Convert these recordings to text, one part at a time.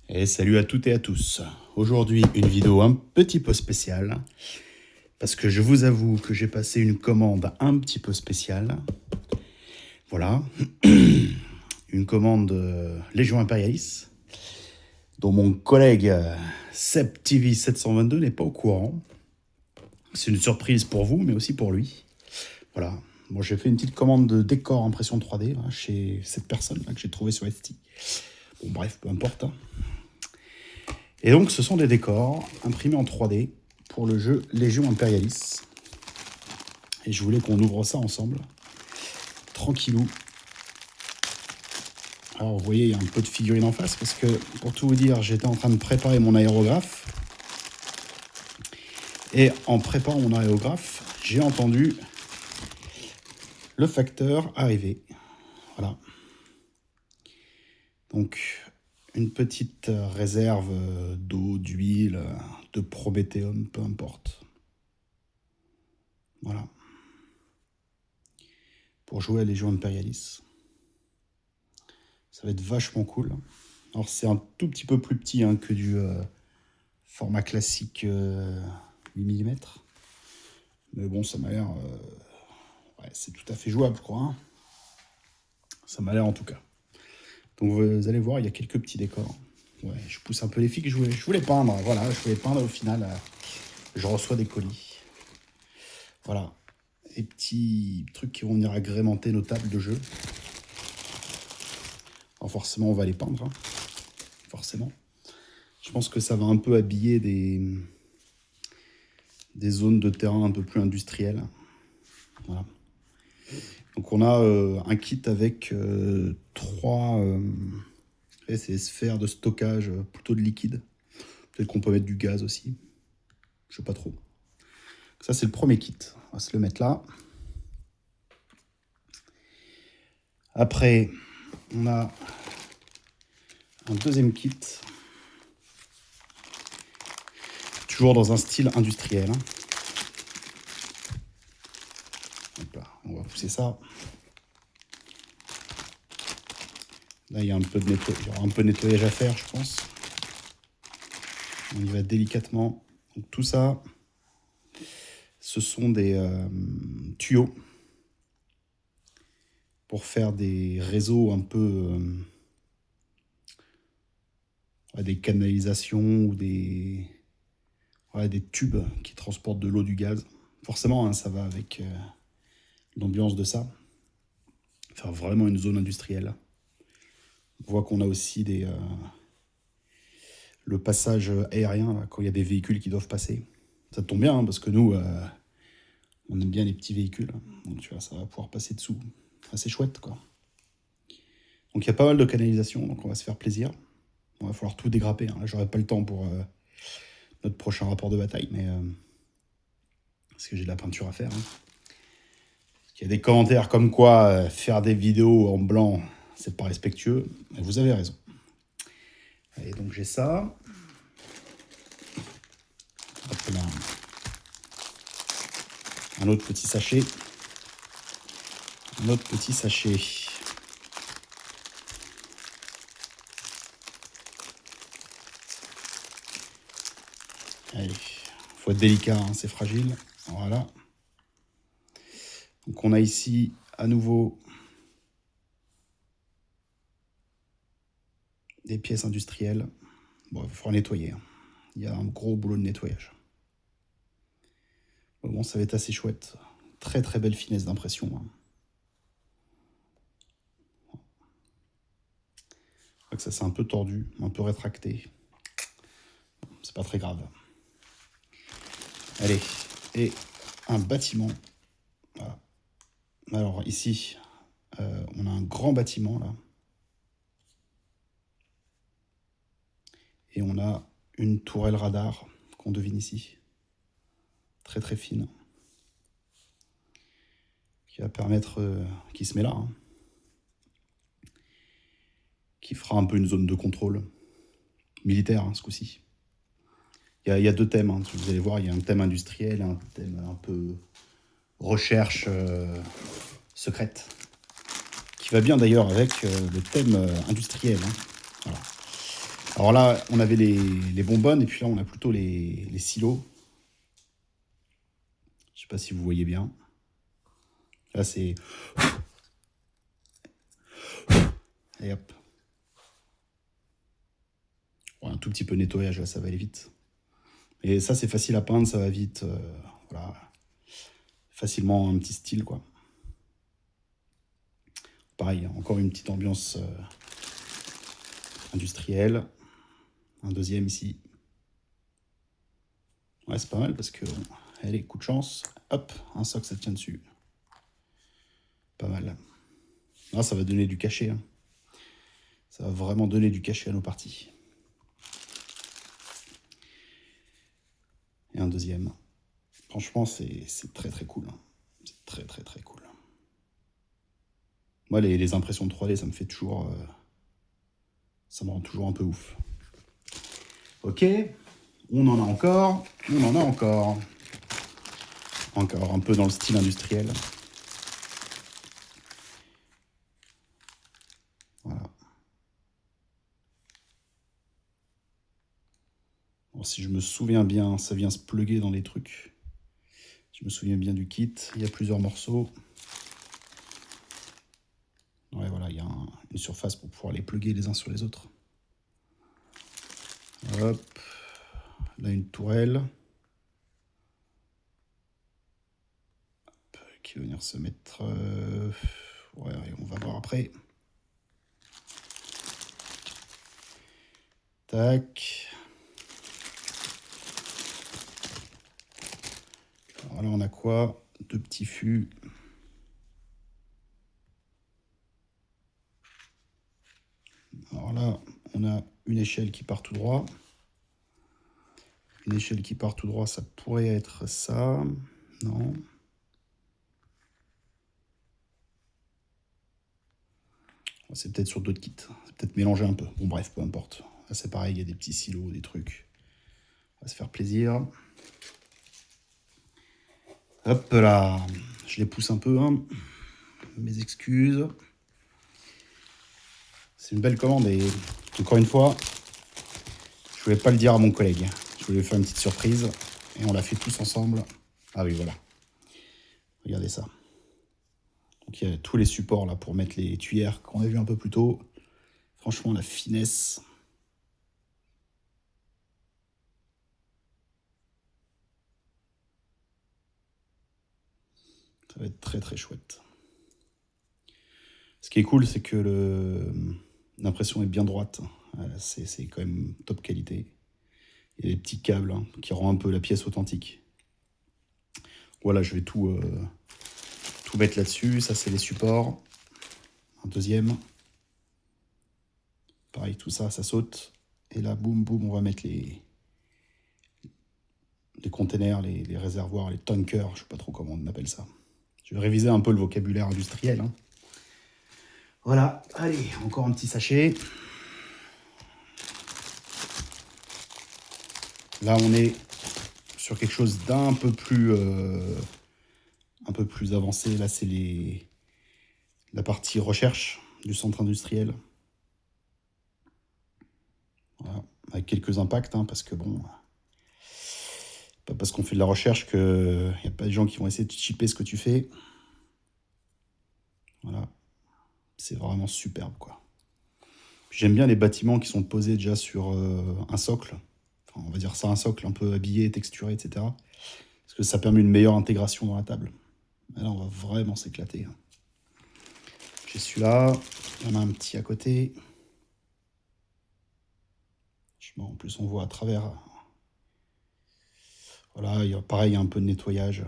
Et salut à toutes et à tous. Aujourd'hui, une vidéo un petit peu spéciale, parce que je vous avoue que j'ai passé une commande un petit peu spéciale. Voilà, une commande Légion Imperialis, dont mon collègue Seb TV 722 n'est pas au courant. C'est une surprise pour vous, mais aussi pour lui. Voilà, moi j'ai fait une petite commande de décor impression 3D hein, chez cette personne là, que j'ai trouvé sur Etsy. Bon bref, peu importe. Hein. Et donc, ce sont des décors imprimés en 3D pour le jeu Légion Imperialis. Et je voulais qu'on ouvre ça ensemble, tranquillou. Alors, vous voyez, il y a un peu de figurines en face, parce que, pour tout vous dire, j'étais en train de préparer mon aérographe. Et en préparant mon aérographe, j'ai entendu le facteur arriver. Voilà. Donc, une petite réserve d'eau, d'huile, de Prométhéum, peu importe. Voilà. Pour jouer à Légion Imperialis. Ça va être vachement cool. Alors c'est un tout petit peu plus petit hein, que du format classique 8 mm. Mais bon, ça m'a l'air... ouais, c'est tout à fait jouable, quoi. Hein. Ça m'a l'air en tout cas. Donc vous allez voir, il y a quelques petits décors. Ouais, je pousse un peu les figues, je voulais peindre. Voilà, je voulais peindre au final. Je reçois des colis. Voilà. Les petits trucs qui vont venir agrémenter nos tables de jeu. Alors forcément, on va les peindre. Hein. Forcément. Je pense que ça va un peu habiller des zones de terrain un peu plus industrielles. Voilà. Donc on a un kit avec trois ces sphères de stockage plutôt de liquide. Peut-être qu'on peut mettre du gaz aussi. Je sais pas trop. Ça c'est le premier kit. On va se le mettre là. Après, on a un deuxième kit. Toujours dans un style industriel. Hein. Hop là, on va pousser ça. Là, il y a un peu de il y aura un peu de nettoyage à faire, je pense. On y va délicatement. Donc, tout ça, ce sont des tuyaux pour faire des réseaux un peu... des canalisations ou des tubes qui transportent de l'eau, du gaz. Forcément, hein, ça va avec l'ambiance de ça. Faire vraiment une zone industrielle. On voit qu'on a aussi le passage aérien, là, quand il y a des véhicules qui doivent passer. Ça tombe bien, hein, parce que nous, on aime bien les petits véhicules. Donc tu vois, ça va pouvoir passer dessous. Assez chouette, quoi. Donc il y a pas mal de canalisations, donc on va se faire plaisir. Il va falloir tout dégrapper. Hein. J'aurai pas le temps pour notre prochain rapport de bataille, mais parce que j'ai de la peinture à faire. Hein. Il y a des commentaires comme quoi faire des vidéos en blanc, c'est pas respectueux. Mais vous avez raison. Allez, donc j'ai ça. Hop là. Un autre petit sachet. Un autre petit sachet. Allez, faut être délicat, hein, c'est fragile. Voilà. Donc on a ici à nouveau des pièces industrielles. Bon, il va falloir nettoyer. Hein. Il y a un gros boulot de nettoyage. Bon, ça va être assez chouette. Très très belle finesse d'impression. Hein. Je crois que ça c'est un peu tordu, un peu rétracté. C'est pas très grave. Allez, et un bâtiment. Voilà. Alors ici, on a un grand bâtiment là. Et on a une tourelle radar qu'on devine ici. Très très fine. Qui va permettre, qui se met là. Hein. Qui fera un peu une zone de contrôle. Militaire hein, ce coup-ci. Il y a deux thèmes, hein. Vous allez voir, il y a un thème industriel et un thème un peu recherche secrète, qui va bien d'ailleurs avec le thème industriel. Hein. Voilà. Alors là, on avait les bonbonnes, et puis là, on a plutôt les silos. Je sais pas si vous voyez bien. Là, c'est... Et hop. Bon, un tout petit peu de nettoyage, là, ça va aller vite. Et ça, c'est facile à peindre, ça va vite. Voilà. Facilement un petit style, quoi. Pareil, encore une petite ambiance industrielle. Un deuxième ici. Ouais, c'est pas mal parce que... Allez, coup de chance. Hop, un socle, ça tient dessus. Pas mal. Là, ça va donner du cachet. Hein. Ça va vraiment donner du cachet à nos parties. Et un deuxième. Franchement, c'est très très cool. Hein. C'est très très très cool. Moi, les impressions de 3D, ça me fait toujours... ça me rend toujours un peu ouf. Ok, on en a encore. On en a encore. Encore un peu dans le style industriel. Voilà. Alors, si je me souviens bien, ça vient se plugger dans les trucs. Je me souviens bien du kit. Il y a plusieurs morceaux. Ouais, voilà, il y a une surface pour pouvoir les plugger les uns sur les autres. Hop. Là, une tourelle. Hop, qui va venir se mettre... Ouais, on va voir après. Tac. Alors là, on a quoi? Deux petits fûts. Alors là, on a une échelle qui part tout droit. Une échelle qui part tout droit, ça pourrait être ça. Non. C'est peut-être sur d'autres kits. C'est peut-être mélangé un peu. Bon, bref, peu importe. Là, c'est pareil, il y a des petits silos, des trucs. On va se faire plaisir. Hop là. Je les pousse un peu. Hein. Mes excuses. C'est une belle commande et encore une fois, je voulais pas le dire à mon collègue. Je voulais faire une petite surprise et on l'a fait tous ensemble. Ah oui, voilà. Regardez ça. Donc il y a tous les supports là pour mettre les tuyères qu'on a vu un peu plus tôt. Franchement, la finesse. Ça va être très très chouette. Ce qui est cool, c'est que l'impression est bien droite. C'est quand même top qualité. Il y a des petits câbles hein, qui rendent un peu la pièce authentique. Voilà, je vais tout mettre là-dessus. Ça, c'est les supports. Un deuxième. Pareil, tout ça, ça saute. Et là, boum, boum, on va mettre les containers, les réservoirs, les tankers. Je ne sais pas trop comment on appelle ça. Je vais réviser un peu le vocabulaire industriel. Hein. Voilà, allez, encore un petit sachet. Là, on est sur quelque chose d'un peu plus avancé. Là, c'est la partie recherche du centre industriel. Voilà, avec quelques impacts, hein, parce que bon, pas parce qu'on fait de la recherche qu'il n'y a pas de gens qui vont essayer de chipper ce que tu fais. Voilà, c'est vraiment superbe, quoi. J'aime bien les bâtiments qui sont posés déjà sur un socle. Enfin, on va dire ça, un socle un peu habillé, texturé, etc. Parce que ça permet une meilleure intégration dans la table. Et là, on va vraiment s'éclater. Hein. J'ai celui-là. Il y en a un petit à côté. En plus, on voit à travers. Voilà, il y a pareil, un peu de nettoyage.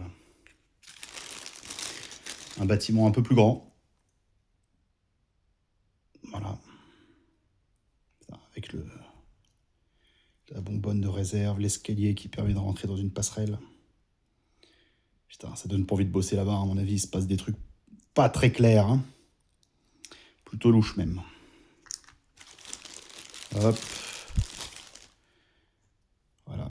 Un bâtiment un peu plus grand. Voilà. Avec la bonbonne de réserve, l'escalier qui permet de rentrer dans une passerelle. Putain, ça donne pas envie de bosser là-bas, à mon avis, il se passe des trucs pas très clairs. Hein. Plutôt louche même. Hop. Voilà.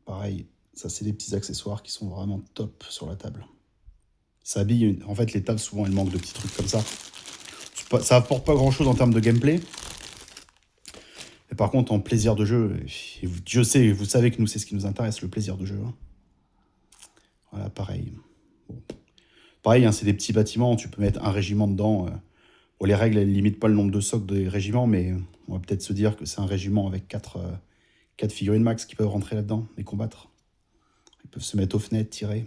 Pareil, ça c'est des petits accessoires qui sont vraiment top sur la table. Ça habille, en fait les tables souvent elles manquent de petits trucs comme ça. Ça apporte pas grand chose en termes de gameplay. par contre, en plaisir de jeu, Dieu sait, vous savez que nous, c'est ce qui nous intéresse, le plaisir de jeu. Hein. Voilà, pareil. Bon. Pareil, hein, c'est des petits bâtiments, tu peux mettre un régiment dedans. Bon, les règles, elles ne limitent pas le nombre de socles des régiments, mais on va peut-être se dire que c'est un régiment avec 4 figurines max qui peuvent rentrer là-dedans et combattre. Ils peuvent se mettre aux fenêtres, tirer.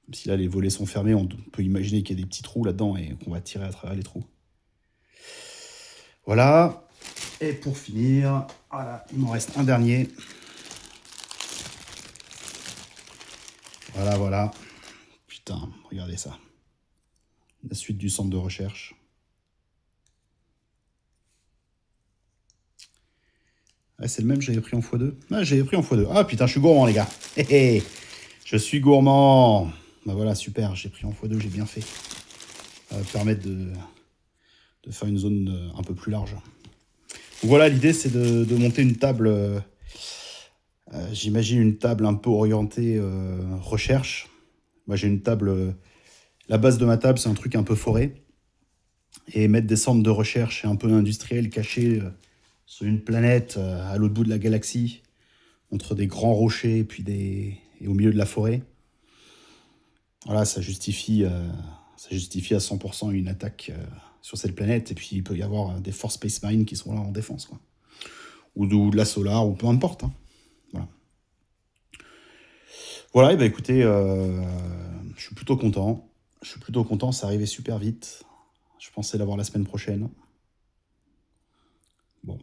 Même si là, les volets sont fermés, on peut imaginer qu'il y a des petits trous là-dedans et qu'on va tirer à travers les trous. Voilà. Et pour finir, voilà, il m'en reste un dernier. Voilà, voilà. Putain, regardez ça. La suite du centre de recherche. Ah, c'est le même, j'avais pris en x2. Ah, j'avais pris en x2. Ah, putain, je suis gourmand, les gars. Hé, hé, je suis gourmand. Bah voilà, super, j'ai pris en x2, j'ai bien fait. Ça va permettre de faire une zone un peu plus large. Donc voilà, l'idée, c'est de monter une table... j'imagine une table un peu orientée recherche. Moi, j'ai une table... la base de ma table, c'est un truc un peu forêt. Et mettre des centres de recherche un peu industriels cachés sur une planète à l'autre bout de la galaxie, entre des grands rochers et au milieu de la forêt. Voilà, ça justifie à 100% une attaque sur cette planète. Et puis, il peut y avoir des Force Space Marines qui sont là en défense, quoi. Ou de la Solar, ou peu importe. Hein. Voilà. Voilà, et bah écoutez, je suis plutôt content. C'est arrivé super vite. Je pensais l'avoir la semaine prochaine. Bon,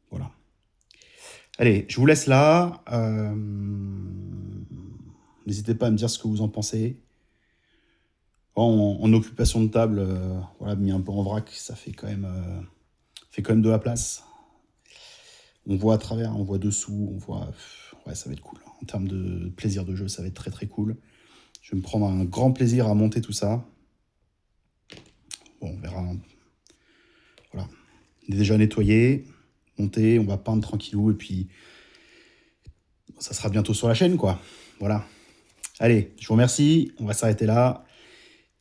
voilà. Allez, je vous laisse là. N'hésitez pas à me dire ce que vous en pensez. En occupation de table, voilà, mis un peu en vrac, ça fait quand même de la place. On voit à travers, on voit dessous, on voit... Ouais, ça va être cool. En termes de plaisir de jeu, ça va être très très cool. Je vais me prendre un grand plaisir à monter tout ça. Bon, on verra. Voilà. On est déjà nettoyé, monté, on va peindre tranquillou, et puis ça sera bientôt sur la chaîne, quoi. Voilà. Allez, je vous remercie, on va s'arrêter là.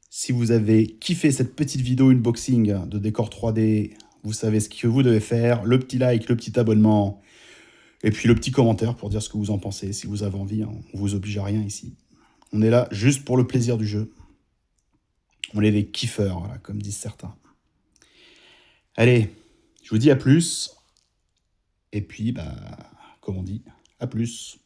Si vous avez kiffé cette petite vidéo unboxing de décor 3D, vous savez ce que vous devez faire. Le petit like, le petit abonnement, et puis le petit commentaire pour dire ce que vous en pensez. Si vous avez envie, hein, on vous oblige à rien ici. On est là juste pour le plaisir du jeu. On est des kiffeurs, voilà, comme disent certains. Allez, je vous dis à plus. Et puis, bah, comme on dit, à plus.